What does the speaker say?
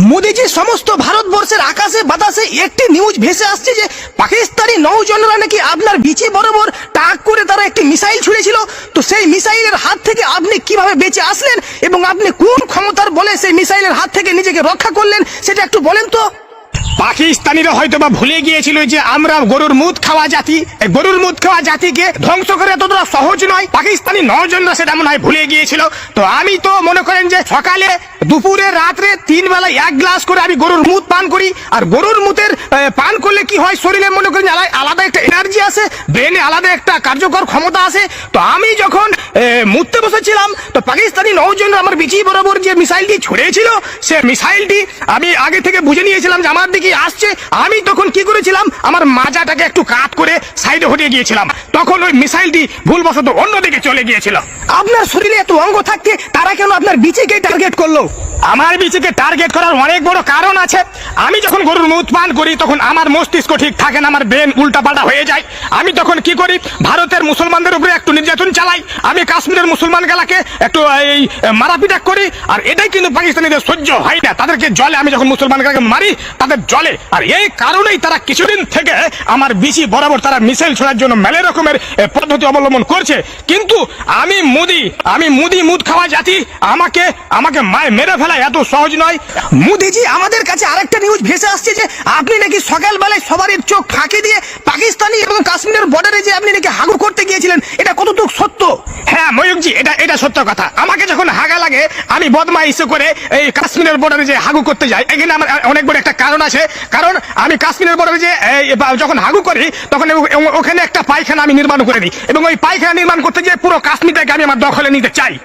মোদিজি সমস্ত ভারতবর্ষের আকাশে বাতাসে একটি নিউজ ভেসে আসছে যে পাকিস্তানি নৌজনরা নাকি আপনার বিচে বরাবর টাক করে তারা একটি মিসাইল ছুড়েছিল। তো সেই মিসাইলের হাত থেকে আপনি কিভাবে বেঁচে আসলেন এবং আপনি কোন ক্ষমতার বলে সেই মিসাইলের হাত থেকে নিজেকে রক্ষা করলেন সেটা একটু বলেন তো। পাকিস্তানিরা হয়তো বা ভুলে গিয়েছিল যে আমরা গরুর মুদ খাওয়া জাতি, গরুর মুদ খাওয়া জাতিকে ধ্বংস করে এতটা সহজ নয়। পাকিস্তানি নজনরা সেটা মনে হয় ভুলে গিয়েছিল। তো আমি তো মনে করেন যে সকালে দুপুরে রাত্রে 3 বেলা 1 গ্লাস করে আমি গরুর মুদ পান করি। আর গরুর মুদের পান করলে কি হয়, শরীরে মনে করেন আলাদা একটা এনার্জি আসে, ব্রেনে আলাদা একটা কার্যকর ক্ষমতা আসে। তো আমি যখন মুদতে বসেছিলাম তো পাকিস্তানি নৌজনরা আমার বিচি বরাবর যে মিসাইলটি ছুড়েছিল সে মিসাইলটি আমি আগে থেকে বুঝে নিয়েছিলাম যে আমার দিকে আসছে। আমি তখন কি করেছিলাম, আমার মাজাটাকে একটু কাত করে সাইডে হটিয়ে গিয়েছিলাম। তখন ওই মিসাইলটি ভুলবশত অন্যদিকে চলে গিয়েছিল। আপনার শরীরে এত অঙ্গ থাকতে তারা কেন আপনার বিচিকে টার্গেট করলো? আমার বিচিকে টার্গেট করার অনেক বড় কারণ আছে। আমি যখন গরুর মুদ পান করি তখন আমার মস্তিষ্ক ঠিক থাকে না, আমার ব্রেন উল্টাপাল্টা হয়ে যায়। আমি তখন কি করি, ভারতের মুসলমানদের উপরে একটু নির্যাতন চালাই, আমি কাশ্মীরের মুসলমান গেলাকে একটু এই মারাপিটা করি। আর এটাই কিন্তু পাকিস্তানিদের সহ্য হয় না, তাদেরকে জলে আমি যখন মুসলমান গেলাকে মারি তাদের জলে। আর এই কারণেই তারা কিছুদিন থেকে আমার বিচি বরাবর তারা মিসাইল ছোড়ার জন্য মেলে রকমের পদ্ধতি অবলম্বন করছে। কিন্তু আমি মুদি মুদ খাওয়া জাতি, আমাকে মেরে ফেলা এত সহজ নয়। মোদিজি আমাদের কাছে আরেকটা নিউজ ভেসে আসছে যে আপনি নাকি সকালবেলায় সবার চোখ ফাঁকি দিয়ে পাকিস্তানি এবং কাশ্মীরের বর্ডারে যে আপনি নাকি হাগু করতে গিয়েছিলেন, এটা কতটুকু সত্য? হ্যাঁ ময়ূকজি, এটা সত্য কথা। আমাকে যখন হাগা লাগে আমি বদমাইশি করে এই কাশ্মীরের বর্ডারে যে হাগু করতে যাই। এখানে আমার অনেক বড় একটা কারণ আছে, কারণ আমি কাশ্মীরের বর্ডারে যে যখন হাগু করি তখন ওখানে একটা পায়খানা আমি নির্মাণ করে দিই এবং ওই পায়খানা নির্মাণ করতে গিয়ে পুরো কাশ্মীরটাকে আমি আমার দখলে নিতে চাই।